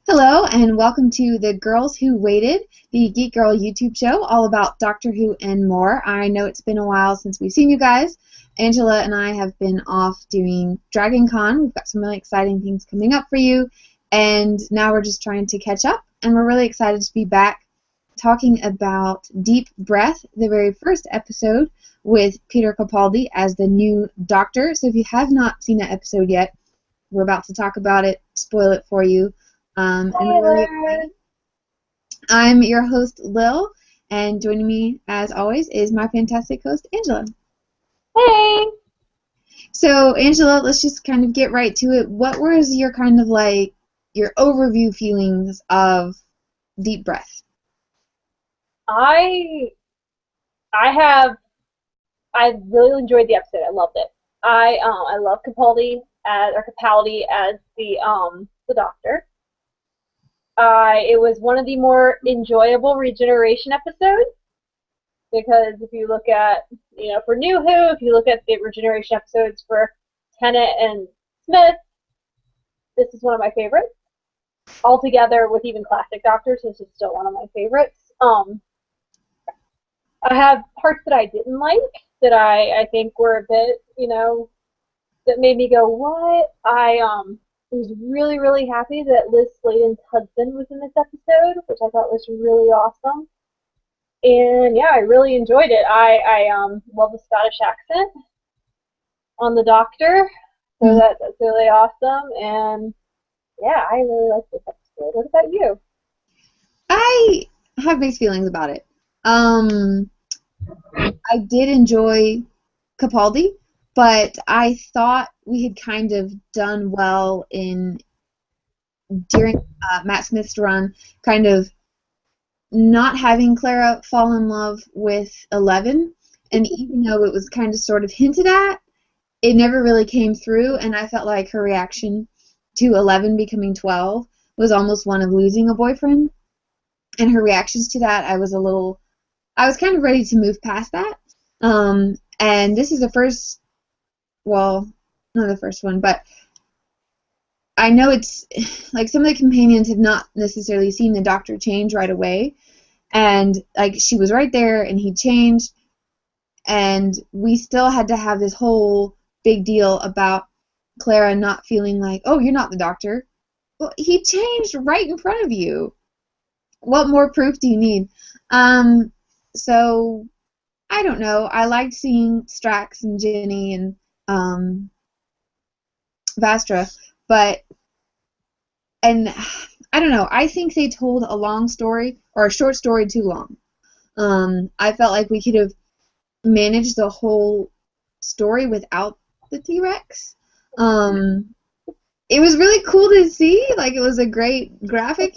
Hello, and welcome to the Girls Who Waited, the Geek Girl YouTube show, all about Doctor Who and more. I know it's been a while since we've seen you guys. Angela and I have been off doing Dragon Con. We've got some really exciting things coming up for you, and now we're just trying to catch up, and we're really excited to be back talking about Deep Breath, the very first episode, with Peter Capaldi as the new Doctor. So if you have not seen that episode yet, we're about to talk about it, spoil it for you. And we're really excited. I'm your host, Lil, and joining me, as always, is my fantastic host, Angela. Hey! So, Angela, let's just kind of get right to it. What was your kind of like, your overview feelings of Deep Breath? I I really enjoyed the episode. I loved it. I love Capaldi as the Doctor. It was one of the more enjoyable regeneration episodes because if you look at for New Who, if you look at the regeneration episodes for Tennant and Smith, this is one of my favorites. Altogether with even classic Doctors, this is still one of my favorites. I have parts that I didn't like that I think were a bit, that made me go, what? I was really, really happy that Liz Sladen's husband was in this episode, which I thought was really awesome. And yeah, I really enjoyed it. I love the Scottish accent on the Doctor, so that's really awesome. And yeah, I really liked this episode. What about you? I have mixed feelings about it. I did enjoy Capaldi, but I thought we had kind of done well during Matt Smith's run, kind of not having Clara fall in love with Eleven, and even though it was kind of sort of hinted at, it never really came through, and I felt like her reaction to 11 becoming 12 was almost one of losing a boyfriend, and her reactions to that, I was kind of ready to move past that. And this is the first, well, not the first one, but I know it's like some of the companions have not necessarily seen the Doctor change right away, and like she was right there and he changed, and we still had to have this whole big deal about Clara not feeling like, oh, you're not the Doctor. Well, he changed right in front of you. What more proof do you need? So I don't know. I liked seeing Strax and Jenny and Vastra, and I don't know. I think they told a long story or a short story too long. I felt like we could have managed the whole story without the T-Rex. It was really cool to see. Like, it was a great graphic.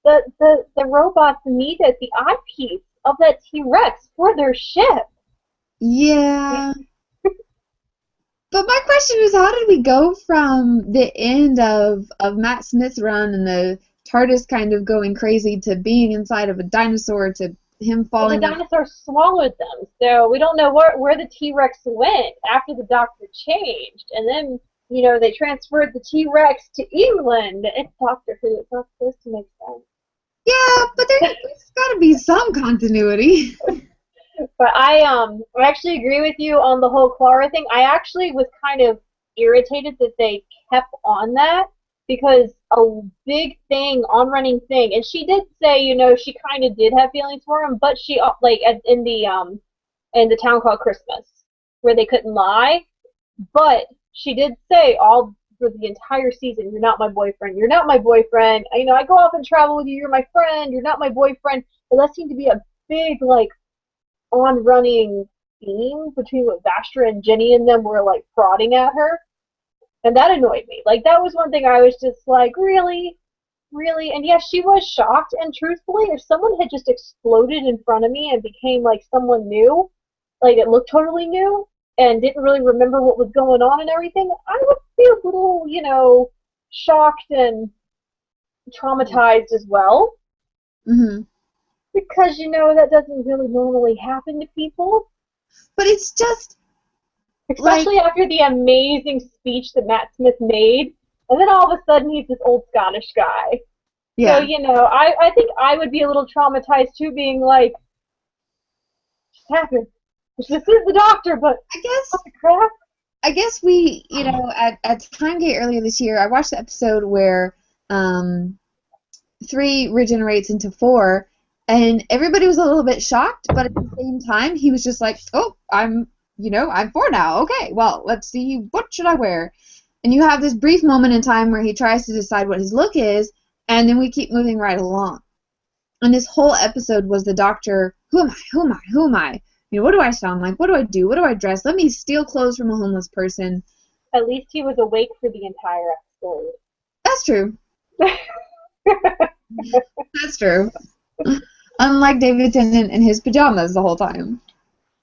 The robots needed the eyepiece of that T-Rex for their ship. Yeah. But my question is, how did we go from the end of Matt Smith's run and the TARDIS kind of going crazy to being inside of a dinosaur to him falling? Well, the dinosaur swallowed them, so we don't know where the T-Rex went after the Doctor changed. And then, they transferred the T-Rex to England. It's Doctor Who. It's not supposed to make sense. Yeah, but there's got to be some continuity. But I actually agree with you on the whole Clara thing. I actually was kind of irritated that they kept on that because a big thing, on-running thing, and she did say, she kind of did have feelings for him, but she like in the Town Called Christmas where they couldn't lie, but she did say all for the entire season, you're not my boyfriend. You're not my boyfriend. I go off and travel with you. You're my friend. You're not my boyfriend. But that seemed to be a big like on-running theme between what Vastra and Jenny and them were like prodding at her, and that annoyed me. Like that was one thing I was just like, really, really. And yes, she was shocked. And truthfully, if someone had just exploded in front of me and became like someone new, like it looked totally new and didn't really remember what was going on and everything, I would be a little, shocked and traumatized as well. Mm-hmm. Because, that doesn't really normally happen to people. But it's just... Especially after the amazing speech that Matt Smith made, and then all of a sudden he's this old Scottish guy. So, Yeah. I think I would be a little traumatized too, being like, what happened? This is the doctor, but I what guess the crap? I guess we, at Timegate earlier this year, I watched the episode where um, 3 regenerates into 4, and everybody was a little bit shocked, but at the same time, he was just like, oh, I'm 4 now. Okay, well, let's see, what should I wear? And you have this brief moment in time where he tries to decide what his look is, and then we keep moving right along. And this whole episode was the doctor, who am I, who am I, who am I? What do I sound like? What do I do? What do I dress? Let me steal clothes from a homeless person. At least he was awake for the entire episode. That's true. That's true. Unlike David Tennant in his pajamas the whole time.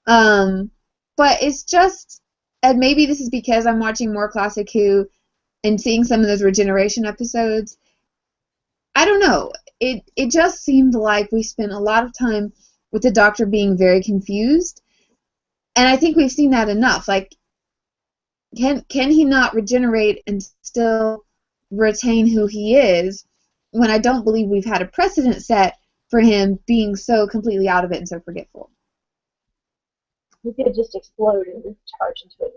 But it's just, and maybe this is because I'm watching more Classic Who and seeing some of those regeneration episodes. I don't know. It just seemed like we spent a lot of time with the Doctor being very confused, and I think we've seen that enough. Like, can he not regenerate and still retain who he is when I don't believe we've had a precedent set for him being so completely out of it and so forgetful? He could just explode and charge into a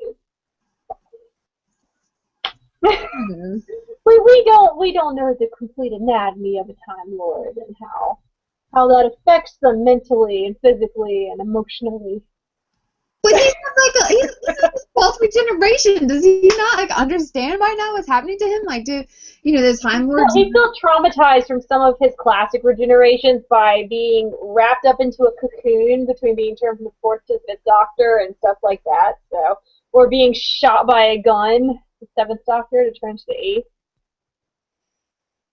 nuke. Mm-hmm. We don't know the complete anatomy of a Time Lord and how that affects them mentally and physically and emotionally. But he's his 12th regeneration. Does he not understand by now what's happening to him? Like, the Time Lords? He's still traumatized from some of his classic regenerations by being wrapped up into a cocoon between being turned from the 4th to the 5th Doctor and stuff like that. So, or being shot by a gun, the 7th Doctor to turn to the 8th.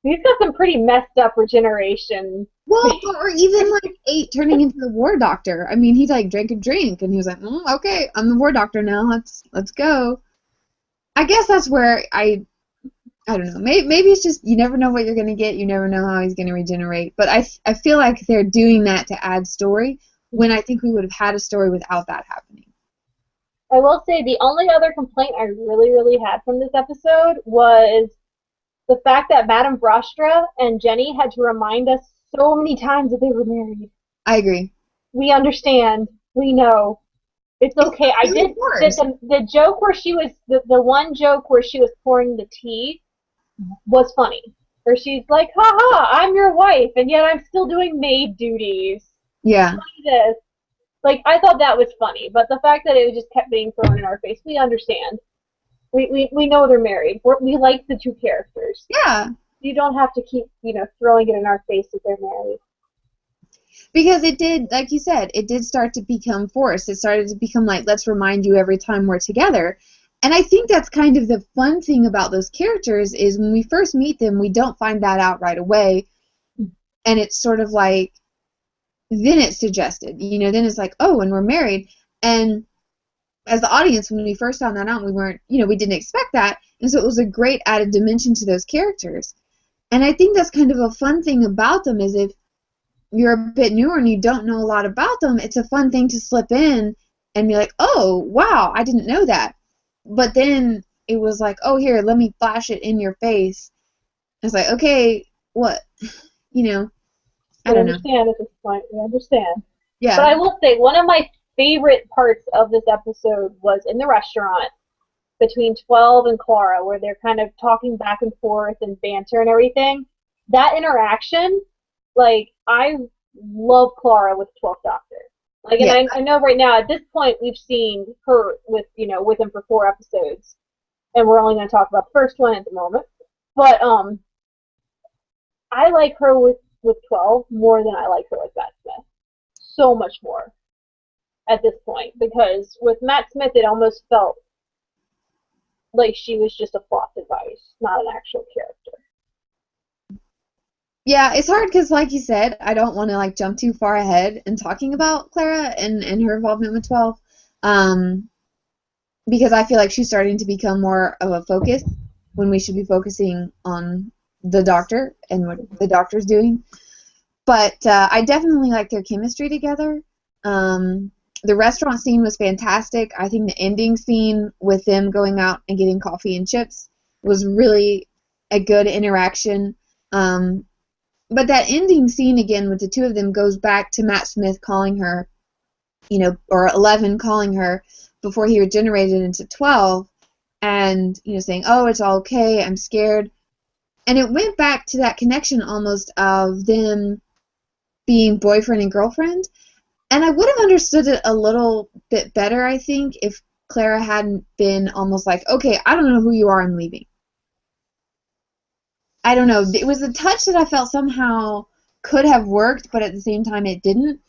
He's got some pretty messed up regeneration. Well, or even like 8 turning into the War Doctor. I mean, he drank a drink and he was like, okay, I'm the War Doctor now. Let's go. I guess that's where I don't know. Maybe it's just you never know what you're gonna get. You never know how he's gonna regenerate. But I feel like they're doing that to add story when I think we would have had a story without that happening. I will say the only other complaint I really, really had from this episode was the fact that Madame Vrastra and Jenny had to remind us so many times that they were married. I agree. We understand. We know. It's okay. I did the joke where she was the one joke where she was pouring the tea was funny. Where she's like, "Ha, I'm your wife, and yet I'm still doing maid duties." Yeah. This. Like, I thought that was funny, but the fact that it just kept being thrown in our face, we understand. We know they're married. We like the 2 characters. Yeah. You don't have to keep, throwing it in our face that they're married. Because it did, like you said, it did start to become forced. It started to become like, let's remind you every time we're together. And I think that's kind of the fun thing about those characters is when we first meet them, we don't find that out right away. And it's sort of like, then it's suggested. Then it's like, oh, and we're married. And as the audience, when we first found that out, we weren't, we didn't expect that. And so it was a great added dimension to those characters. And I think that's kind of a fun thing about them is if you're a bit newer and you don't know a lot about them, it's a fun thing to slip in and be like, oh, wow, I didn't know that. But then it was like, oh, here, let me flash it in your face. It's like, okay, what? I don't know. We understand at this point. We understand. Yeah. But I will say, one of my favorite parts of this episode was in the restaurant between 12 and Clara, where they're kind of talking back and forth and banter and everything. That interaction, like, I love Clara with 12th Doctor. Like, and yeah. I know right now, at this point, we've seen her with him for 4 episodes. And we're only going to talk about the first one at the moment. But, I like her with 12 more than I like her with Matt Smith. So much more at this point. Because with Matt Smith, it almost felt like she was just a plot device, not an actual character. Yeah, it's hard because, like you said, I don't want to jump too far ahead in talking about Clara and her involvement with 12, because I feel like she's starting to become more of a focus when we should be focusing on the Doctor and what the Doctor's doing. But I definitely like their chemistry together. The restaurant scene was fantastic. I think the ending scene with them going out and getting coffee and chips was really a good interaction. But that ending scene again with the two of them goes back to Matt Smith calling her, or 11 calling her before he regenerated into 12, and saying, "Oh, it's all okay. I'm scared." And it went back to that connection almost of them being boyfriend and girlfriend. And I would have understood it a little bit better, I think, if Clara hadn't been almost like, "Okay, I don't know who you are, I'm leaving." I don't know. It was a touch that I felt somehow could have worked, but at the same time it didn't,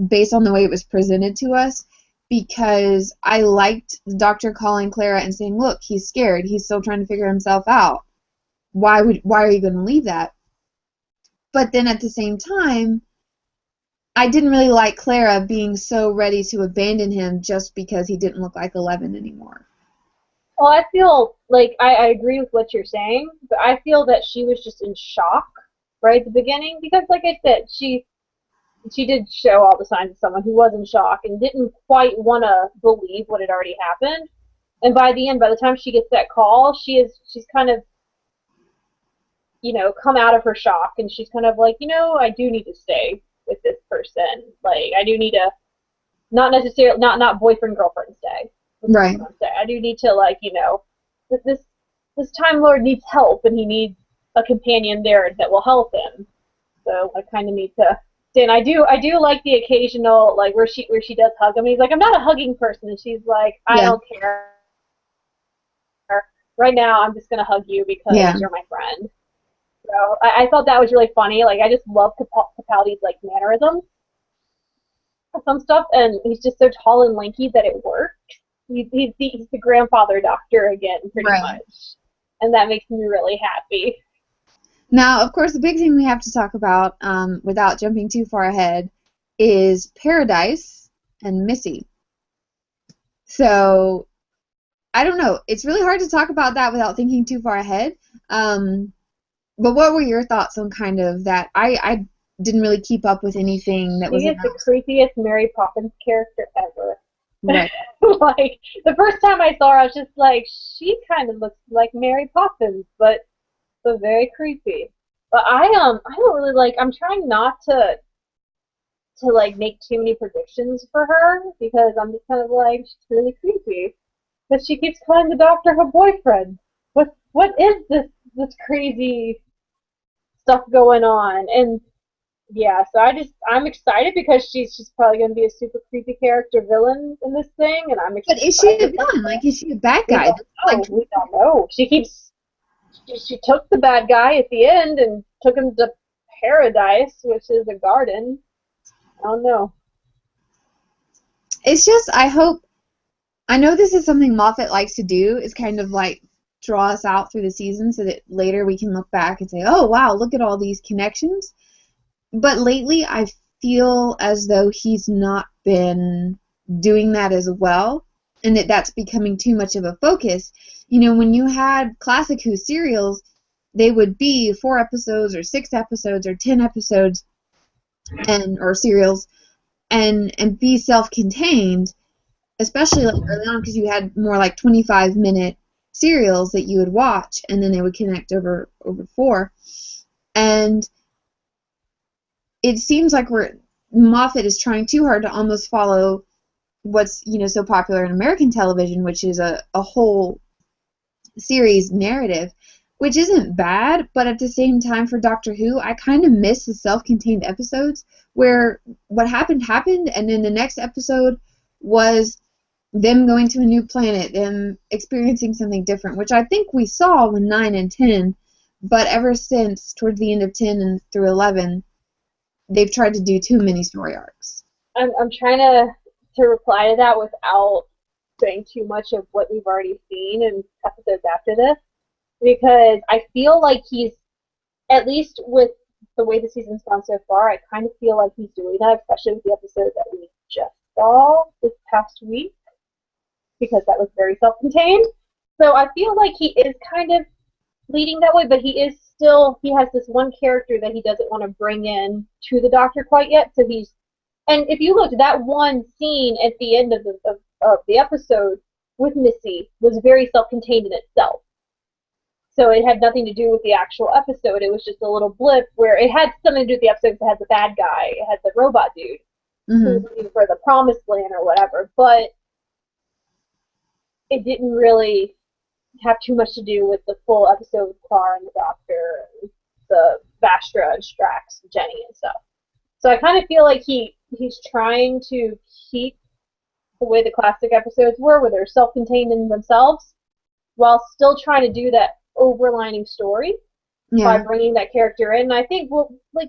based on the way it was presented to us, because I liked the doctor calling Clara and saying, "Look, he's scared. He's still trying to figure himself out. Why are you going to leave that?" But then at the same time, I didn't really like Clara being so ready to abandon him just because he didn't look like 11 anymore. Well, I feel like I agree with what you're saying, but I feel that she was just in shock right at the beginning because, like I said, she did show all the signs of someone who was in shock and didn't quite want to believe what had already happened. And by the end, by the time she gets that call, she's kind of, come out of her shock, and she's kind of like, I do need to stay with this person. Like, I do need to, not necessarily, not boyfriend girlfriend stay. Right. I do need to, like, this Time Lord needs help, and he needs a companion there that will help him. So I kind of need to. And I do like the occasional, like, where she does hug him. He's like, "I'm not a hugging person," and she's like, "I don't care. Right now, I'm just gonna hug you because you're my friend." So I thought that was really funny. Like, I just love Capaldi's, like, mannerisms and some stuff, and he's just so tall and lanky that it works. He's the grandfather doctor again, pretty much, and that makes me really happy. Now, of course, the big thing we have to talk about, without jumping too far ahead, is Paradise and Missy. So, I don't know. It's really hard to talk about that without thinking too far ahead. But what were your thoughts on kind of that? I didn't really keep up with anything that was. She is the creepiest Mary Poppins character ever. Right. Like, the first time I saw her, I was just like, she kind of looks like Mary Poppins, but so very creepy. But I don't really like. I'm trying not to like make too many predictions for her because I'm just kind of like, she's really creepy. But she keeps calling the doctor her boyfriend. What is this crazy stuff going on? And yeah, so I'm excited because she's probably going to be a super creepy character villain in this thing, and I'm excited. But is she a villain? Like, is she a bad guy? We don't know. She took the bad guy at the end and took him to Paradise, which is a garden. I don't know. It's just, I know this is something Moffat likes to do, is kind of like draw us out through the season so that later we can look back and say, "Oh, wow, look at all these connections." But lately I feel as though he's not been doing that as well, and that's becoming too much of a focus. When you had classic Who serials, they would be 4 episodes or 6 episodes or 10 episodes or serials and be self-contained, especially like early on because you had more like 25-minute serials that you would watch and then they would connect over 4. And it seems like Moffat is trying too hard to almost follow what's so popular in American television, which is a whole series narrative, which isn't bad, but at the same time for Doctor Who, I kind of miss the self-contained episodes where what happened, and then the next episode was them going to a new planet, them experiencing something different, which I think we saw with 9 and 10, but ever since towards the end of 10 and through 11, they've tried to do too many story arcs. I'm trying to reply to that without saying too much of what we've already seen in episodes after this, because I feel like he's, at least with the way the season's gone so far, I kind of feel like he's doing that, especially with the episode that we just saw this past week, because that was very self-contained. So I feel like he is kind of leading that way, but he has this one character that he doesn't want to bring in to the Doctor quite yet, so he's, and if you look, that one scene at the end of the episode with Missy was very self-contained in itself. So it had nothing to do with the actual episode. It was just a little blip where it had something to do with the episode because it had the bad guy. It had the robot dude who was looking for the promised land or whatever. But it didn't really have too much to do with the full episode with Clara and the Doctor, and the Vastra and Strax and Jenny and stuff. So I kind of feel like he's trying to keep the way the classic episodes were, where they're self-contained in themselves, while still trying to do that overlining story by bringing that character in. And I think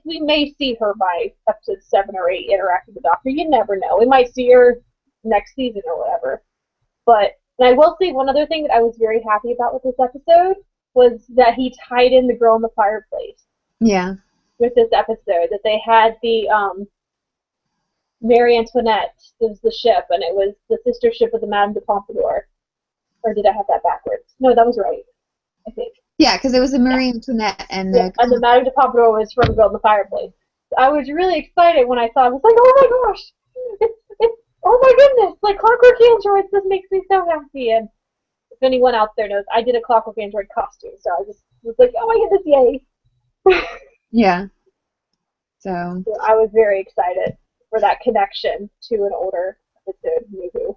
we may see her by episode 7 or 8 interact with the Doctor. You never know. We might see her next season or whatever. But and I will say one other thing that I was very happy about with this episode was that he tied in the girl in the fireplace. Yeah. With this episode, that they had the Marie Antoinette was the ship, and it was the sister ship of the Madame de Pompadour. Or did I have that backwards? No, that was right, I think. Yeah, because it was the Marie Antoinette and the... Yeah, and the Madame de Pompadour was from Girl in the Fireplace. I was really excited when I saw it. I was like, oh my gosh! Oh my goodness! Like Clockwork Androids, this makes me so happy. And if anyone out there knows, I did a Clockwork Android costume, so I just was like, oh my goodness, yay! Yeah. So I was very excited for that connection to an older episode movie.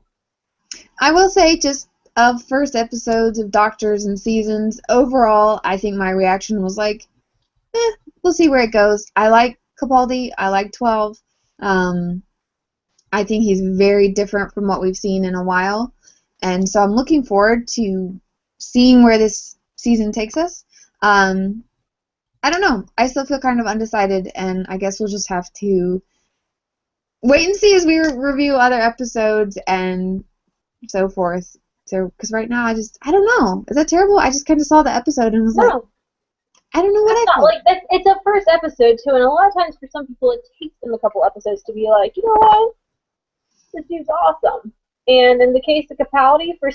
I will say, just of first episodes of Doctors and seasons, overall, I think my reaction was like, we'll see where it goes. I like Capaldi. I like 12. I think he's very different from what we've seen in a while. And so I'm looking forward to seeing where this season takes us. I don't know. I still feel kind of undecided, and I guess we'll just have to wait and see as we review other episodes and so forth. So, because right now I don't know. Is that terrible? I just kind of saw the episode and was like, I don't know what I thought. It's a first episode too, and a lot of times for some people it takes them a couple episodes to be like, you know what, this dude's awesome. And in the case of Capaldi, for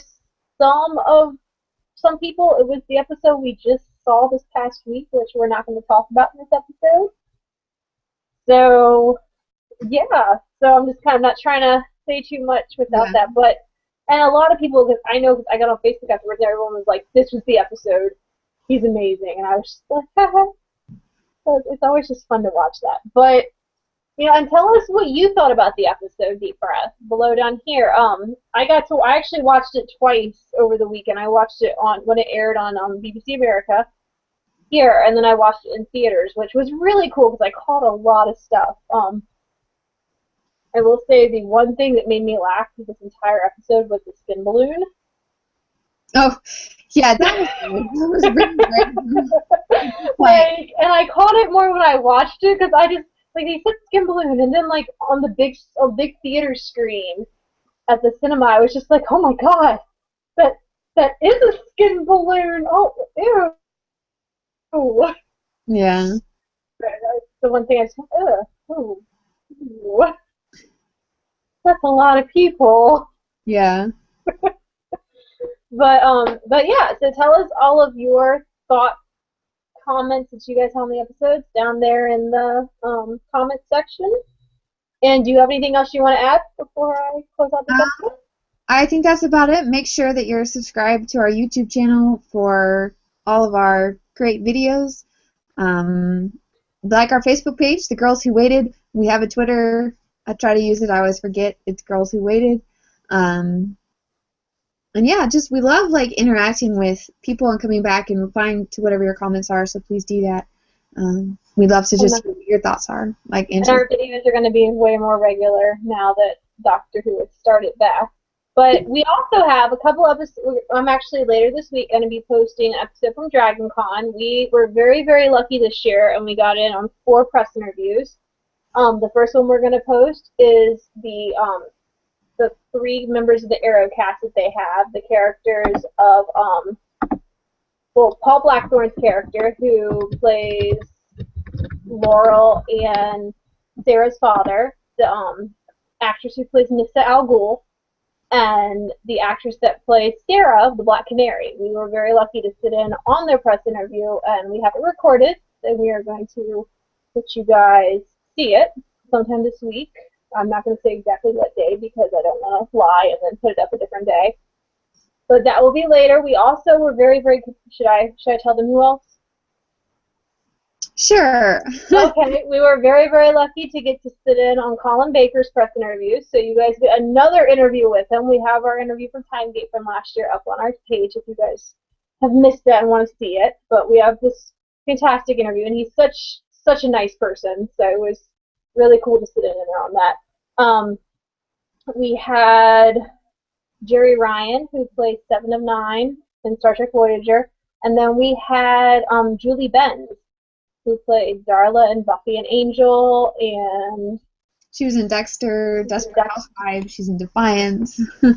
some people, it was the episode we just saw this past week, which we're not going to talk about in this episode. So, yeah. So I'm just kind of not trying to say too much without that. But, and a lot of people, because I know, because I got on Facebook afterwards, everyone was like, this was the episode. He's amazing. And I was just like, haha. So it's always just fun to watch that. But, you know, and tell us what you thought about the episode, Deep Breath, below down here. I actually watched it twice over the weekend. I watched it when it aired on BBC America here, and then I watched it in theaters, which was really cool because I caught a lot of stuff. I will say the one thing that made me laugh with this entire episode was the spin balloon. Oh, yeah, that was really great. And I caught it more when I watched it because I just, like, they said skin balloon, and then, like, on the big theater screen at the cinema, I was just like, oh my god, that is a skin balloon. Oh, ew. Yeah. That's the one thing I just went, ooh. That's a lot of people. Yeah. But yeah, so tell us all of your thoughts, comments that you guys have on the episodes down there in the comment section. And do you have anything else you want to add before I close out this episode? I think that's about it. Make sure that you're subscribed to our YouTube channel for all of our great videos. Like our Facebook page, The Girls Who Waited. We have a Twitter. I try to use it. I always forget. It's Girls Who Waited. And yeah, just we love like interacting with people and coming back and replying to whatever your comments are. So please do that. We'd love to just hear what your thoughts are. And our videos are going to be way more regular now that Doctor Who has started back. But we also have a couple episodes. I'm actually later this week going to be posting an episode from Dragon Con. We were very, very lucky this year, and we got in on 4 press interviews. The first one we're going to post is the 3 members of the Arrow cast that they have, the characters of Paul Blackthorne's character, who plays Laurel and Sarah's father, the actress who plays Nissa Al Ghul, and the actress that plays Sarah, the Black Canary. We were very lucky to sit in on their press interview, and we have it recorded, and we are going to let you guys see it sometime this week. I'm not going to say exactly what day because I don't want to lie and then put it up a different day. But that will be later. We also were very, very. Should I tell them who else? Sure. Okay, we were very, very lucky to get to sit in on Colin Baker's press interview. So you guys get another interview with him. We have our interview from Timegate from last year up on our page if you guys have missed that and want to see it. But we have this fantastic interview, and he's such a nice person. So it was really cool to sit in there on that. We had Jerry Ryan, who plays Seven of Nine in Star Trek Voyager, and then we had Julie Benz, who played Darla and Buffy and Angel, and she was in Dexter, Desperate Housewives. She's in Defiance. Yeah,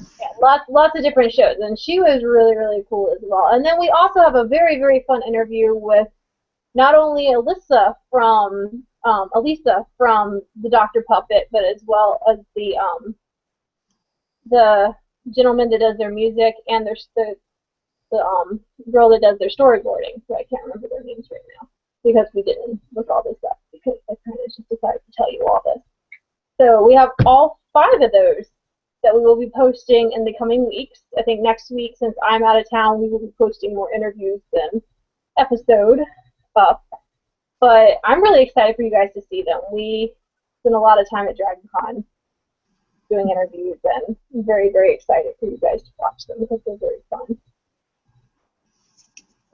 lots of different shows, and she was really, really cool as well. And then we also have a very, very fun interview with not only Elisa from the Dr. Puppet, but as well as the gentleman that does their music, and there's the girl that does their storyboarding, who I can't remember their names right now because we didn't look all this up because I kind of just decided to tell you all this. So we have all 5 of those that we will be posting in the coming weeks. I think next week, since I'm out of town, we will be posting more interviews than episode up. But I'm really excited for you guys to see them. We spent a lot of time at DragonCon doing interviews, and I'm very, very excited for you guys to watch them because they're very fun.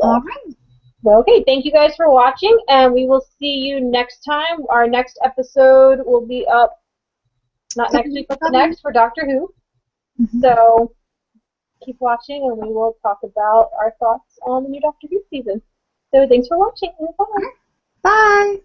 All right. Well, okay, thank you guys for watching, and we will see you next time. Our next episode will be up, not next week, but the next for Doctor Who. Mm-hmm. So keep watching, and we will talk about our thoughts on the new Doctor Who season. So thanks for watching, and bye. Bye.